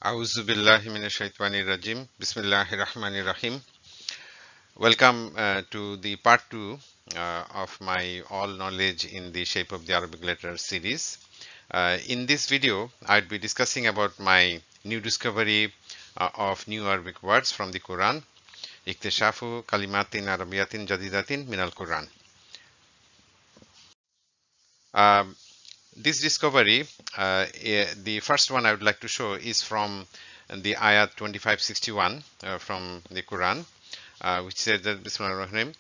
A'udhu billahi minash shaitanir rajim. Bismillahir rahmanir rahim. Welcome to the part 2 of my All Knowledge in the Shape of the Arabic Letter series. In this video, I'd be discussing about my new discovery of new Arabic words from the Quran. اكتشاف كلمات عربية جديدة من القرآن. Um, this discovery, the first one I would like to show is from the ayat 2561 from the Quran, which says that Bismillahir-Rahmanir-Rahim.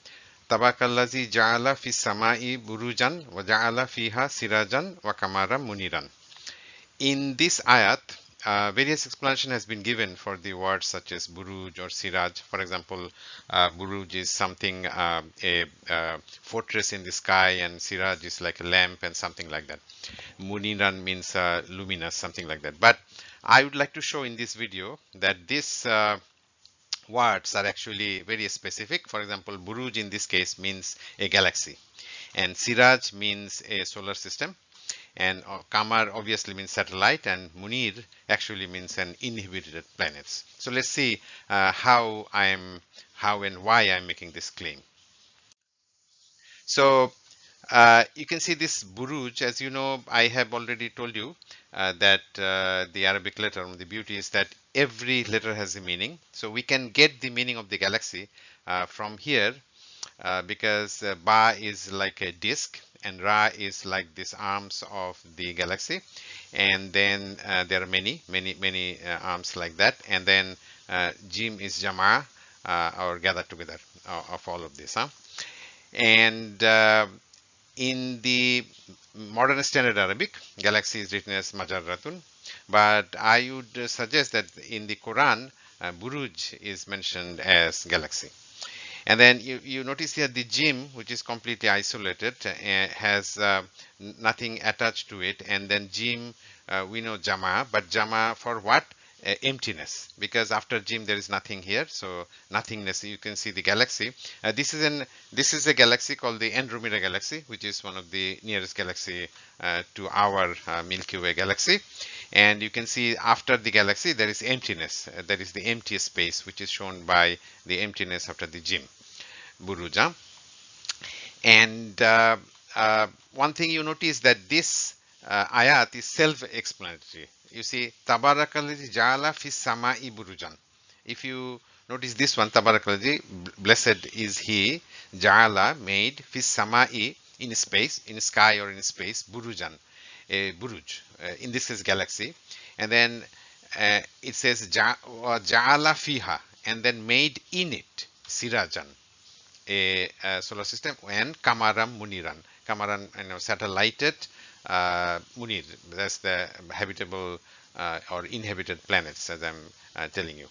Tabakallazi ja'ala fi samai burujan wa ja'ala fiha sirajan wa kamaran muniran. In this ayat, various explanation has been given for the words such as buruj or siraj. For example, buruj is something, a fortress in the sky, and siraj is like a lamp and something like that. Muniran means luminous, something like that. But I would like to show in this video that these words are actually very specific. For example, buruj in this case means a galaxy, and siraj means a solar system, and Kamar obviously means satellite, and Munir actually means an inhabited planets. So let's see how and why I'm making this claim. So you can see this buruj. As you know, I have already told you that the Arabic letter, the beauty is that every letter has a meaning. So we can get the meaning of the galaxy from here because Ba is like a disk and Ra is like these arms of the galaxy, and then there are many arms like that, and then Jim is Jama or gathered together of all of this. And in the modern standard Arabic, galaxy is written as Majarratun, but I would suggest that in the Quran, Buruj is mentioned as galaxy. And then you notice here the jim, which is completely isolated, has nothing attached to it. And then jim, we know jama, but jama for what? Emptiness, because after jim there is nothing here, so nothingness. You can see the galaxy. This is a galaxy called the Andromeda galaxy, which is one of the nearest galaxy to our Milky Way galaxy. And you can see after the galaxy there is emptiness. That is the empty space, which is shown by the emptiness after the jim, buruja. And one thing you notice that this ayat is self-explanatory. You see, Tabarakalladhi ja'ala fis sama'i burujan. If you notice this one, Tabarakalladhi, blessed is he, ja'ala, made, fis sama'i, in space, in sky or in space, burujan, a buruj, in this is galaxy. And then it says ja'ala fiha, and then made in it, sirajan, a solar system, and kamaram muniran. Kamaran, satellited, munir, that's the habitable or inhabited planets, as I'm telling you.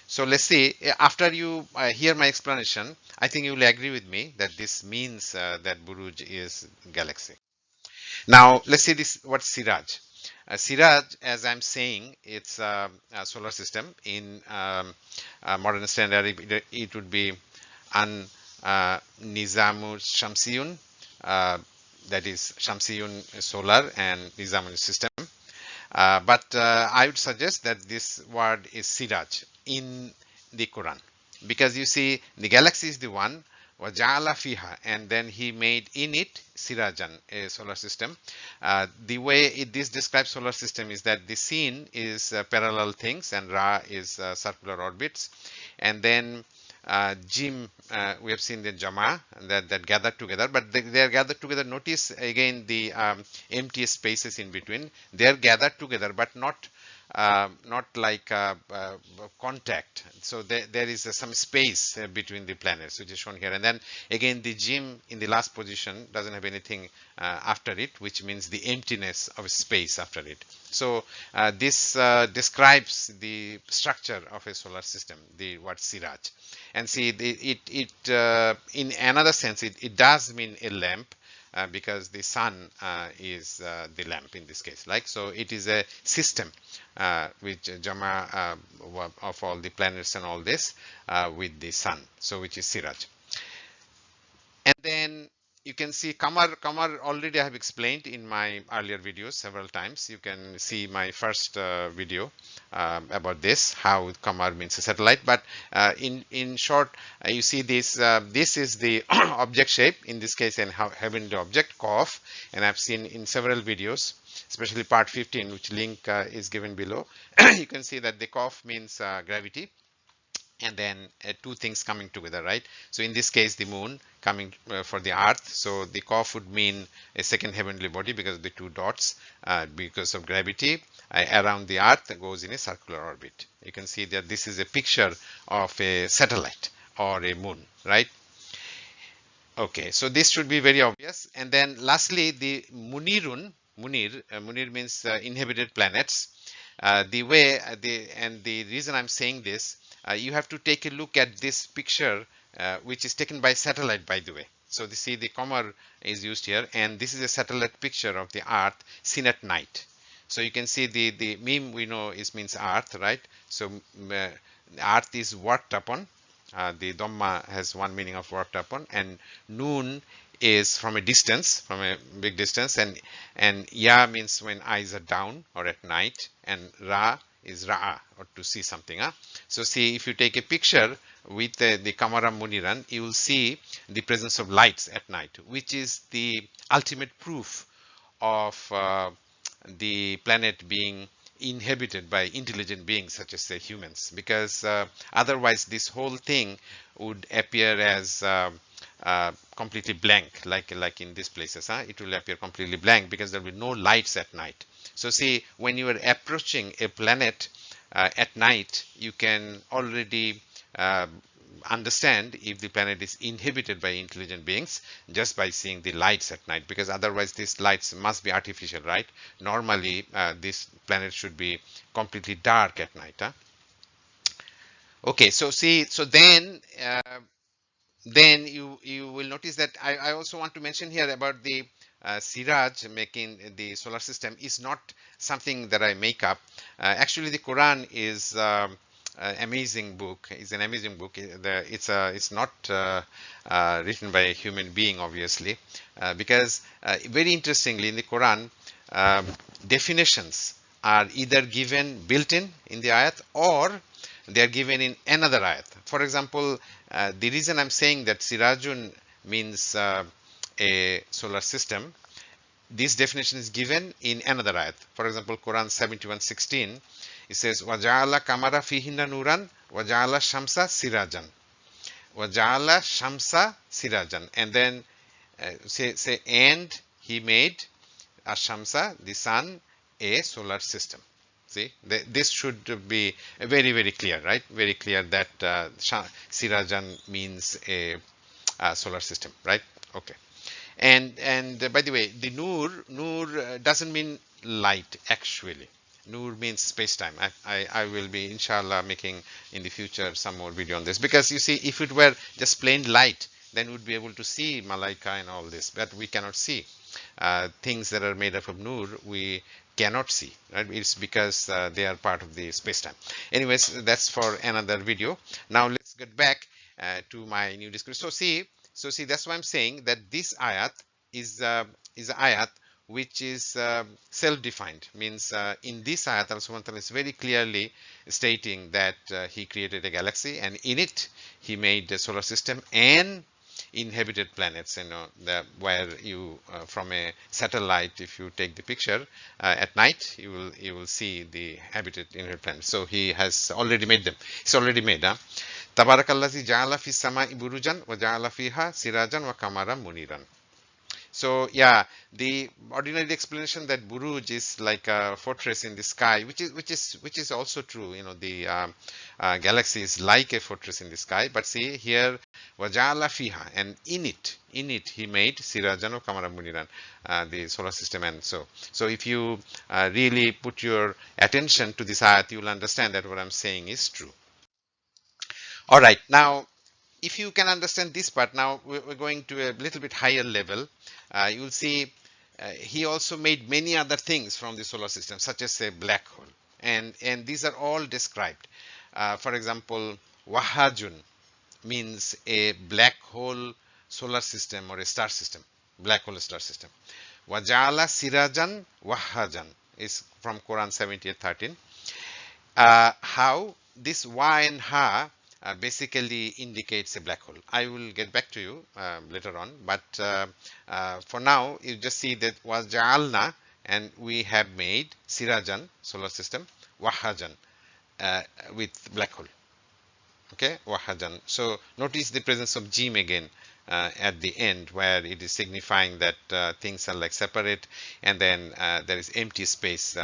So let's see, after you hear my explanation, I think you will agree with me that this means that Buruj is galaxy. Now let's see this, what's Siraj. Siraj, as I'm saying, it's a solar system. In modern standard, it would be an Nizamul Shamsiyun, that is Shamsiyun solar and Nizamun system. But I would suggest that this word is Siraj in the Quran, because you see the galaxy is the one, waja'ala fiha, and then he made in it Sirajan, a solar system. The way this describes solar system is that the scene is parallel things, and Ra is circular orbits, and then Jim, we have seen the Jama that gathered together, but they are gathered together. Notice again the empty spaces in between. They are gathered together, but not like contact. So there is some space between the planets, which is shown here. And then again, the Jim in the last position doesn't have anything after it, which means the emptiness of space after it. So this describes the structure of a solar system, the word Siraj. And see, in another sense, it does mean a lamp, because the sun is the lamp in this case. Like, so it is a system which Jama of all the planets and all this with the sun, so which is Siraj. And then you can can see Qamar already I have explained in my earlier videos several times. You can see my first video about this, how Qamar means a satellite. But in short, you see this. This is the object shape. In this case, and heavenly object Qaf, and I've seen in several videos, especially part 15, which link is given below. You can see that the Qaf means gravity, and then two things coming together, right? So in this case, the moon coming for the earth. So the Qaf would mean a second heavenly body because of the two dots, because of gravity around the earth goes in a circular orbit. You can see that this is a picture of a satellite or a moon, right? Okay, so this should be very obvious. And then lastly, the Munir means inhabited planets. The reason I'm saying this, you have to take a look at this picture, which is taken by satellite, by the way. So see the Qamar is used here, and this is a satellite picture of the Earth seen at night. So you can see the meme we know means Earth, right? So Earth is worked upon. The Dhamma has one meaning of worked upon, and Noon is from a distance, from a big distance, and Ya means when eyes are down or at night, and Ra is Ra'a, or to see something. So see, if you take a picture with the Kamaram Muniran, you will see the presence of lights at night, which is the ultimate proof of the planet being inhabited by intelligent beings such as say humans, because otherwise this whole thing would appear as completely blank, like in these places. It will appear completely blank because there will be no lights at night. So see, when you are approaching a planet at night, you can already understand if the planet is inhabited by intelligent beings just by seeing the lights at night, because otherwise these lights must be artificial, right? Normally this planet should be completely dark at night. Okay, so see, so then you will notice that I also want to mention here about the Siraj making the solar system is not something that I make up. Actually, the Quran is amazing book. It's an amazing book. It's not written by a human being, obviously, because very interestingly in the Quran, definitions are either given built in the ayat, or they are given in another ayat. For example, the reason I'm saying that Sirajun means a solar system, this definition is given in another ayat. For example, Quran 71:16, it says, "Waja'ala kamara fihinna nuran, waja'ala shamsa sirajan." Waja'ala shamsa sirajan. And then say, and he made a shamsa, the sun, a solar system. See, this should be very, very clear, right? Very clear that Sirajan means a solar system, right? Okay. And by the way, the Nur doesn't mean light actually. Nur means space-time. I will be inshallah making in the future some more video on this, because you see, if it were just plain light, then we'd be able to see Malaika and all this, but we cannot see things that are made up of Nur. We cannot see, right? It's because they are part of the space-time. Anyways, that's for another video. Now let's get back to my new discussion. So see, that's why I'm saying that this ayat is an ayat which is self-defined. Means in this ayat, Allah Subhanahu wa Ta'ala is very clearly stating that He created a galaxy, and in it He made a solar system and inhabited planets. You know, where you from a satellite, if you take the picture at night, you will see the inhabited planets. So He has already made them. It's already made. Tabarakallazi ja'ala fis sama'i burujan wa ja'ala fiha sirajan wa qamaran muniran. So yeah, the ordinary explanation that Buruj is like a fortress in the sky, which is also true. You know, the galaxy is like a fortress in the sky. But see here, wajala fiha, and in it He made Sirajan or Qamaran Muniran, the solar system. And so if you really put your attention to this ayat, you will understand that what I'm saying is true. All right, now if you can understand this part, now we're going to a little bit higher level. You will see He also made many other things from the solar system, such as a black hole, and these are all described. For example, Wahajun means a black hole solar system or a star system. black hole star system. Waja'ala sirajan wahajan is from Quran 78:13. How this wa and ha basically indicates a black hole. I will get back to you later on, but for now you just see that was ja'alna, and we have made sirajan, solar system, wahajan, with black hole. Okay, wahajan. So notice the presence of jim again at the end, where it is signifying that things are like separate, and then there is empty space,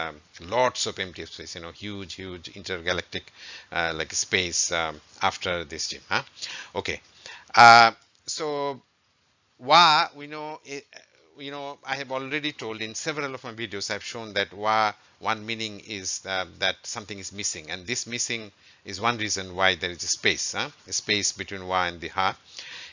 lots of empty space, you know, huge intergalactic like space after this jim. Okay, so wa, we know it, you know, I have already told in several of my videos, I've shown that wa, one meaning is that something is missing, and this missing is one reason why there is a space, a space between wa and the ha.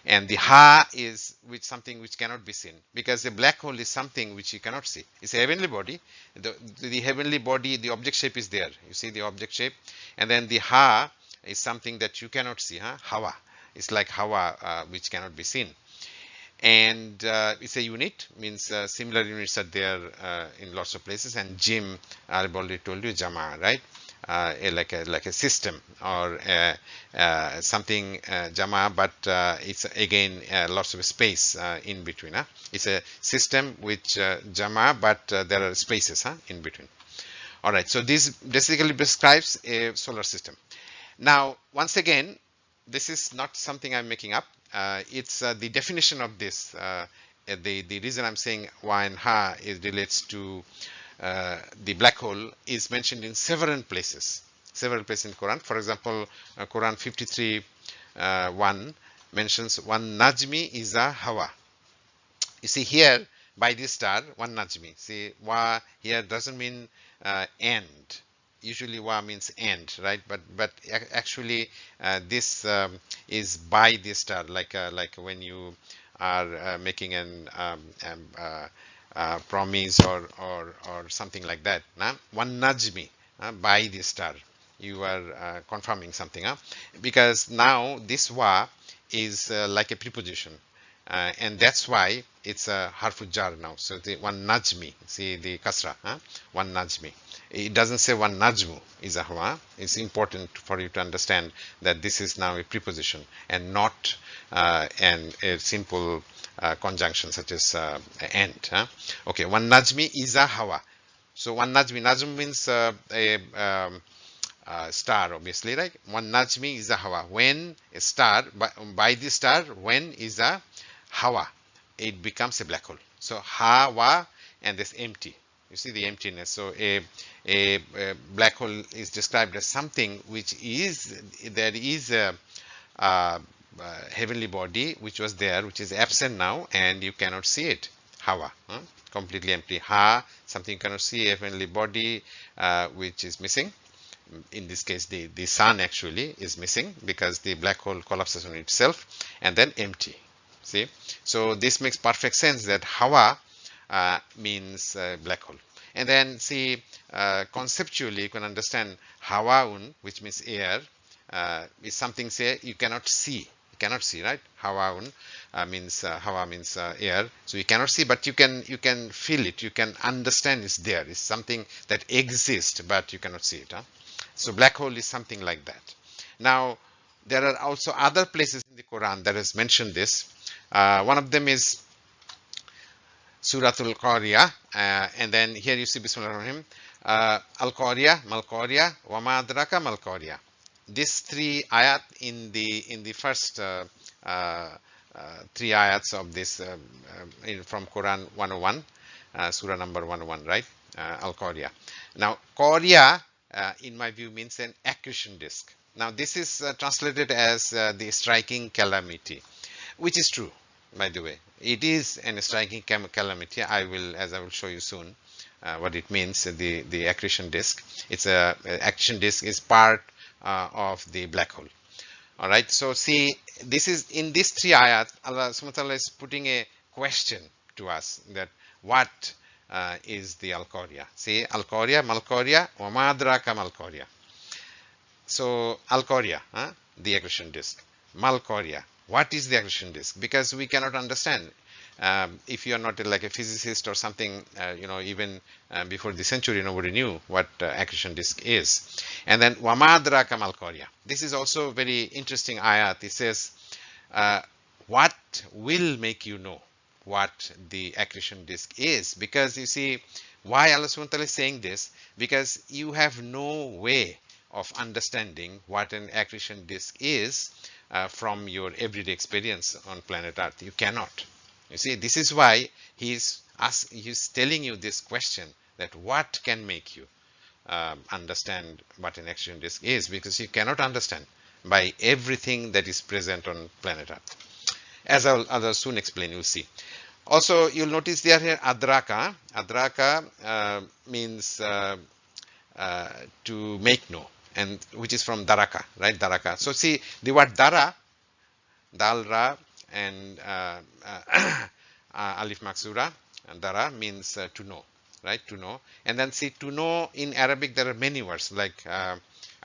And the ha is something which cannot be seen, because a black hole is something which you cannot see. It's a heavenly body. The heavenly body, the object shape is there. You see the object shape, and then the ha is something that you cannot see. Hawa. It's like hawa, which cannot be seen. And it's a unit, means similar units are there in lots of places. And jim, I've already told you, jama, right? Like a system, or something jama, but it's again lots of space in between. It's a system which jama, but there are spaces in between. All right, so this basically describes a solar system. Now, once again, this is not something I'm making up. It's the definition of this. The reason I'm saying wa and ha is relates to the black hole is mentioned in several places in Quran. For example, Quran 53:1 mentions one najmi iza hawa. You see here, by this star, one najmi. See, wa here doesn't mean end. Usually wa means end, right? But actually this is by this star, like when you are making an promise or something like that. One najmi, by the star, you are confirming something, because now this wa is like a preposition, and that's why it's a harfu jar now. So the one najmi, see the kasra, one najmi. It doesn't say one najmu is a hawa. It's important for you to understand that this is now a preposition and not a simple conjunction such as and. Okay, one najmi is a hawa. So one najm means a star, obviously, right? One najmi is a hawa. When a star, by the star, when is a hawa, it becomes a black hole. So hawa, and this empty. You see the emptiness. So a black hole is described as something which is, there is a heavenly body which was there, which is absent now, and you cannot see it. Hawa, completely empty. Ha, something you cannot see, a heavenly body which is missing. In this case, the sun actually is missing, because the black hole collapses on itself, and then empty. See, so this makes perfect sense that hawa means black hole. And then see, conceptually you can understand hawaun, which means air, is something, say, you cannot see. You cannot see, right? Hawaun means hawa means air, so you cannot see, but you can feel it. You can understand it's there. It's something that exists, but you cannot see it. So black hole is something like that. Now, there are also other places in the Quran that has mentioned this. One of them is Suratul Qariya, and then here you see Bismillahirrahmanirrahim, Al-Qariya, Mal-Qariya, wa ma adraka Mal-Qariya. These three ayat in the first three ayats of this from Quran 101, surah number 101, right? Al-Qariya. Now, Qariya, in my view, means an accretion disk. Now, this is translated as the striking calamity, which is true, by the way. It is an striking calamity. As I will show you soon, what it means. The accretion disk. It's accretion disk is part of the black hole. All right. So see, this is in these three ayat. Allah subhanahu wa ta'ala is putting a question to us, that what is the Al-Qariya? See, Al-Qariya, Mal-Qariya, wa ma adraka Mal-Qariya. So Al-Qariya, the accretion disk. Mal-Qariya. What is the accretion disk? Because we cannot understand. If you are not like a physicist or something, even before the century, nobody knew what accretion disk is. And then wama adraka mal qarya. This is also very interesting ayat. It says, what will make you know what the accretion disk is? Because you see, why Allah subhanahu wa ta'ala is saying this? Because you have no way of understanding what an accretion disk is from your everyday experience on planet Earth. You cannot. You see, this is why he's telling you this question, that what can make you understand what an accretion disk is, because you cannot understand by everything that is present on planet Earth. As I'll soon explain, you'll see. Also, you'll notice there here adraka. Adraka means to make know, and which is from daraka, right? Daraka. So see the word dara, dal, ra, and alif maksura, and dara means to know, right? To know. And then see, to know in Arabic there are many words like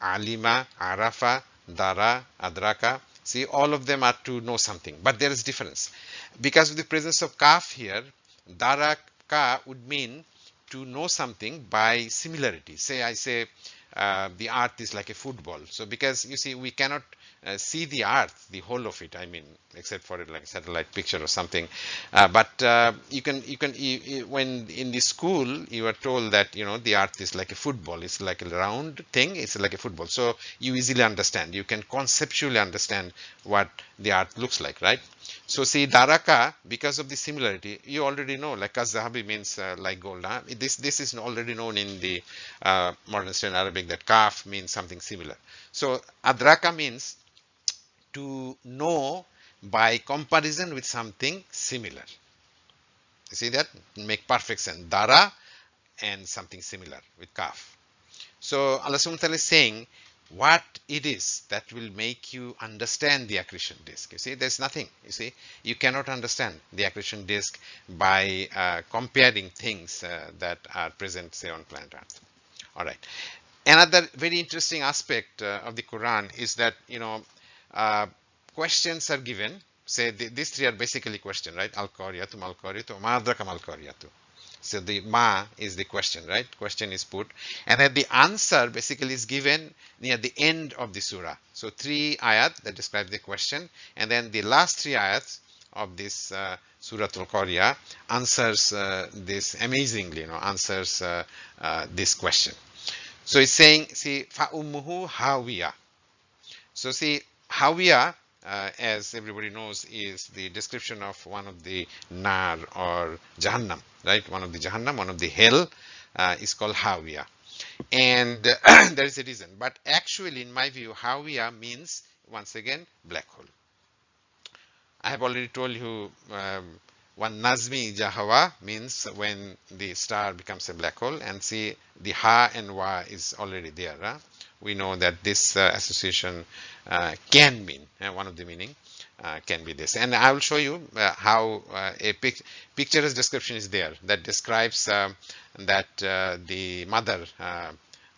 alima, arafa, dara, adraka. See, all of them are to know something, but there is difference. Because of the presence of kaf here, daraka would mean to know something by similarity. Say, I say the earth is like a football. So because you see, we cannot see the earth, the whole of it, I mean, except for it like a satellite picture or something. But you can when in the school you are told that the earth is like a football, it's like a round thing, it's like a football. So you easily understand, you can conceptually understand what the earth looks like, right? So see, daraka, because of the similarity, you already know, like az-zahabi means like gold. Huh? This is already known in the modern standard Arabic, that kaf means something similar. So adraka means to know by comparison with something similar. You see that? Make perfect sense. Dara and something similar with kaf. So Allah subhanahu wa ta'ala is saying what it is that will make you understand the accretion disk. You see, there's nothing. You see, you cannot understand the accretion disk by comparing things that are present, say, on planet Earth. All right. Another very interesting aspect of the Quran is that questions are given. Say these three are basically questions, right? Al-Qariyatu, Mal-Qariyatu, Ma adraka Mal-Qariyatu. So the ma is the question, right? Question is put, and then the answer basically is given near the end of the surah. So 3 ayat that describe the question, and then the last 3 ayats of this Surah Al-Qariyah answers this amazingly, answers this question. So it's saying, see, fa ummuhu hawiya. So see, hawiya, as everybody knows, is the description of one of the nar or jahannam, right? One of the jahannam, one of the hell is called hawiya. And there is a reason. But actually, in my view, hawiya means, once again, black hole. I have already told you one nazmi jahawa means when the star becomes a black hole, and see the ha and wa is already there. Huh? We know that this association can mean, one of the meaning can be this. And I will show you how a picturesque description is there that describes that the mother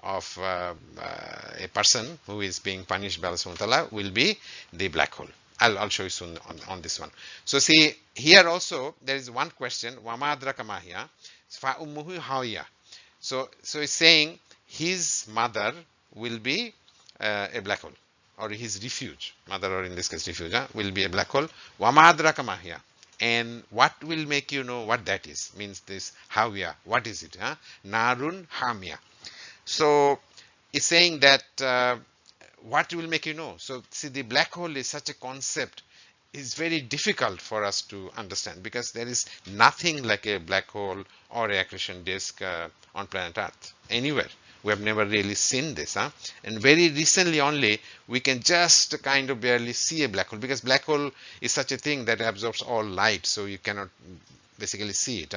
of a person who is being punished by Allah subhanahu wa ta'ala will be the black hole. I'll show you soon on this one. So see, here also there is one question, wama adraka ma hiya, fa ummuhu hawiya. So it's saying his mother will be a black hole, or his refuge, mother, or in this case refuge, will be a black hole. Wama adraka ma hiya. And what will make you know what that is? Means this hawiya, what is it? Narun hamia. So it's saying that what will make you know? So see, the black hole is such a concept, is very difficult for us to understand, because there is nothing like a black hole or a accretion disk on planet Earth anywhere. We have never really seen this, and very recently only we can just kind of barely see a black hole, because black hole is such a thing that absorbs all light, so you cannot basically see it.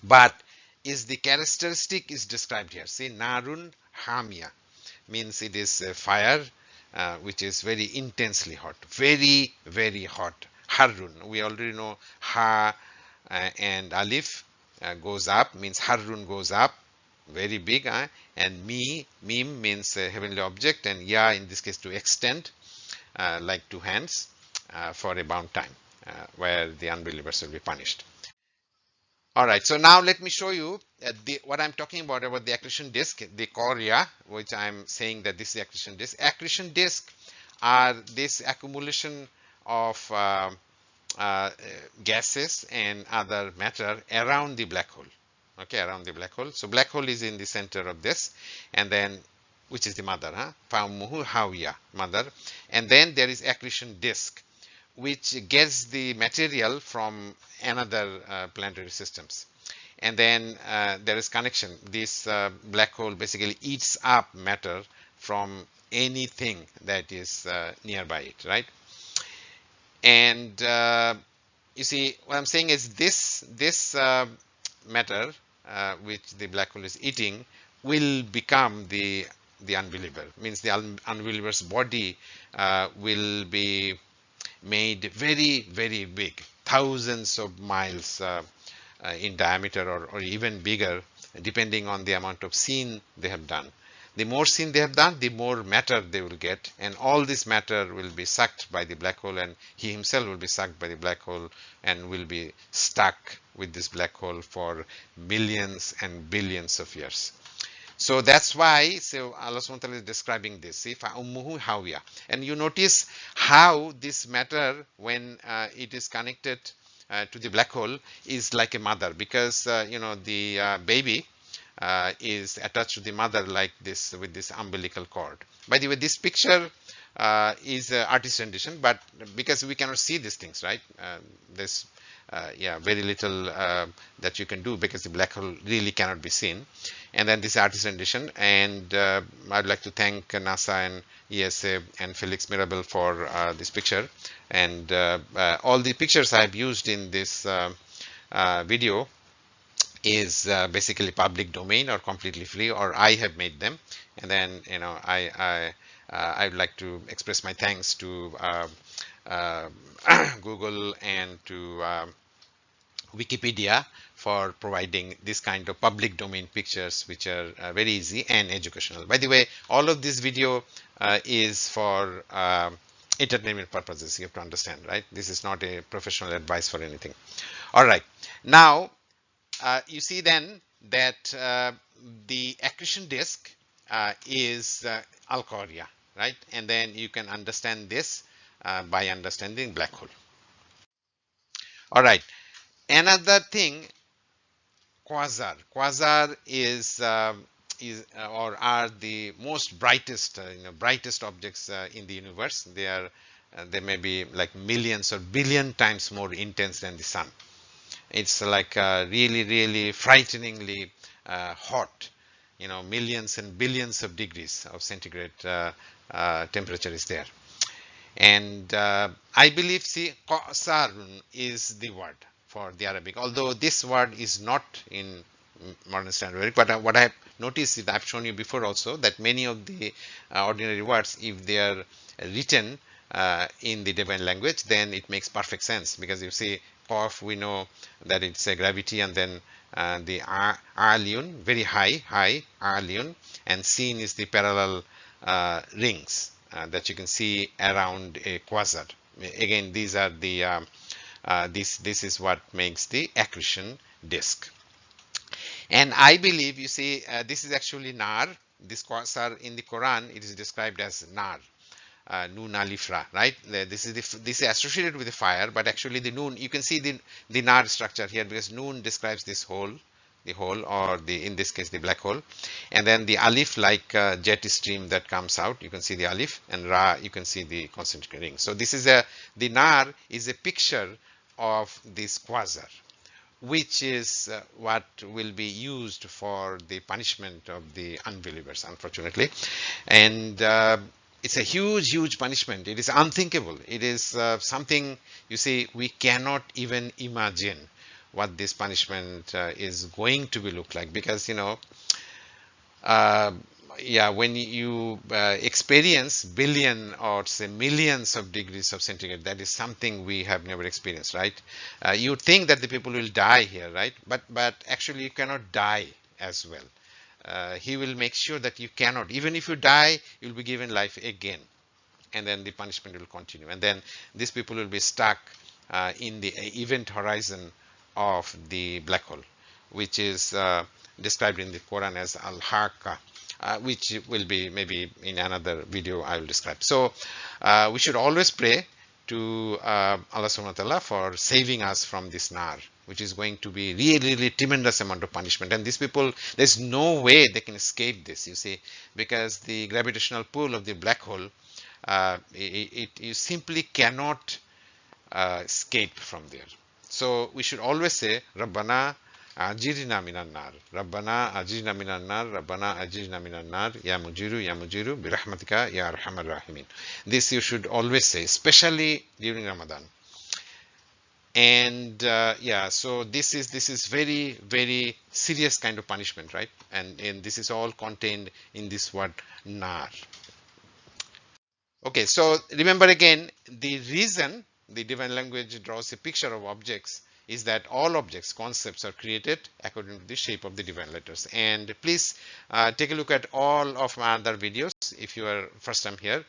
But is the characteristic is described here. See, narun hamia means it is a fire which is very intensely hot, very, very hot. Harrun, we already know ha and alif goes up, means harrun goes up, very big, and mim means a heavenly object, and ya in this case to extend, like 2 hands for a bound time. where the unbelievers will be punished. All right, so now let me show you what I'm talking about the accretion disk, the chorea, which I'm saying that this is accretion disk. Accretion disk are this accumulation of gases and other matter around the black hole. Okay, around the black hole. So black hole is in the center of this, and then which is the mother, Faumuhu Hawiya, mother, and then there is accretion disk, which gets the material from another planetary systems. And then there is connection. This black hole basically eats up matter from anything that is nearby it, right? And you see, what I'm saying is this matter which the black hole is eating will become the unbeliever. Means the unbeliever's body will be made very, very big, thousands of miles in diameter, or even bigger, depending on the amount of sin they have done. The more sin they have done, the more matter they will get, and all this matter will be sucked by the black hole, and he himself will be sucked by the black hole and will be stuck with this black hole for millions and billions of years. So that's why Allah subhanahu wa ta'ala is describing this. See, فَأُمُّهُ هَاوِيَةٌ. And you notice how this matter, when it is connected to the black hole, is like a mother, because the baby is attached to the mother like this, with this umbilical cord. By the way, this picture is artist rendition, but because we cannot see these things, right? There's very little that you can do, because the black hole really cannot be seen. And then this artist rendition, and I'd like to thank NASA and ESA and Felix Mirabel for this picture. And all the pictures I've used in this video is basically public domain or completely free, or I have made them. And then I would like to express my thanks to Google and to Wikipedia for providing this kind of public domain pictures, which are very easy and educational. By the way, all of this video is for entertainment purposes. You have to understand, right? This is not a professional advice for anything. All right. Now, you see then that the accretion disk is Al-Qoria, right? And then you can understand this by understanding black hole. All right. Another thing, quasar. Quasar is or are the most brightest brightest objects in the universe. They may be like millions or billion times more intense than the sun. It's like really, really frighteningly hot. Millions and billions of degrees of centigrade temperature is there. And I believe, see, qasar is the word for the Arabic, although this word is not in modern standard Arabic. But what I have noticed is, I've shown you before also, that many of the ordinary words, if they are written in the divine language, then it makes perfect sense, because you see, qaf, we know that it's a gravity, and then the aliyun, very high aliyun, and sin is the parallel rings that you can see around a quasar. Again, these are the this is what makes the accretion disk. And I believe, you see, this is actually nar. This quasar in the Quran, it is described as nar, nun alif ra, right? This is associated with the fire, but actually the nun, you can see the nar structure here, because nun describes this hole, the hole, or in this case the black hole, and then the alif, like jet stream that comes out, you can see the alif, and ra, you can see the concentric ring. So this is the nar is a picture of this quasar, which is what will be used for the punishment of the unbelievers, unfortunately. And it's a huge punishment. It is unthinkable. It is something, you see, we cannot even imagine what this punishment is going to be look like, because when you experience billion or say millions of degrees of centigrade, that is something we have never experienced, right? You think that the people will die here, right? But actually you cannot die as well. He will make sure that you cannot, even if you die, you'll be given life again, and then the punishment will continue, and then these people will be stuck in the event horizon of the black hole, which is described in the Quran as al-Haqqa, which will be maybe in another video I will describe. So we should always pray to Allah subhanahu wa ta'ala for saving us from this nar, which is going to be really tremendous amount of punishment. And these people, there's no way they can escape this, you see, because the gravitational pull of the black hole, you simply cannot escape from there. So we should always say, Rabbana ajirna minan nar, Rabbana ajirna minan nar, Rabbana ajirna minan nar, ya mujiru birahmatika ya arhamar rahimin. This you should always say, especially during Ramadan. And yeah, so this is very serious kind of punishment, right? And this is all contained in this word nar. Okay, so remember again, the reason the divine language draws a picture of objects is that all objects, concepts are created according to the shape of the divine letters. And please take a look at all of my other videos. If you are first time here,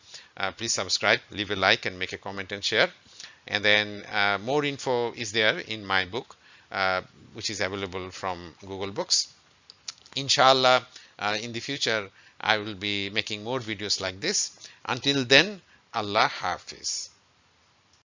please subscribe, leave a like and make a comment and share. And then more info is there in my book, which is available from Google Books. Inshallah, in the future, I will be making more videos like this. Until then, Allah Hafiz.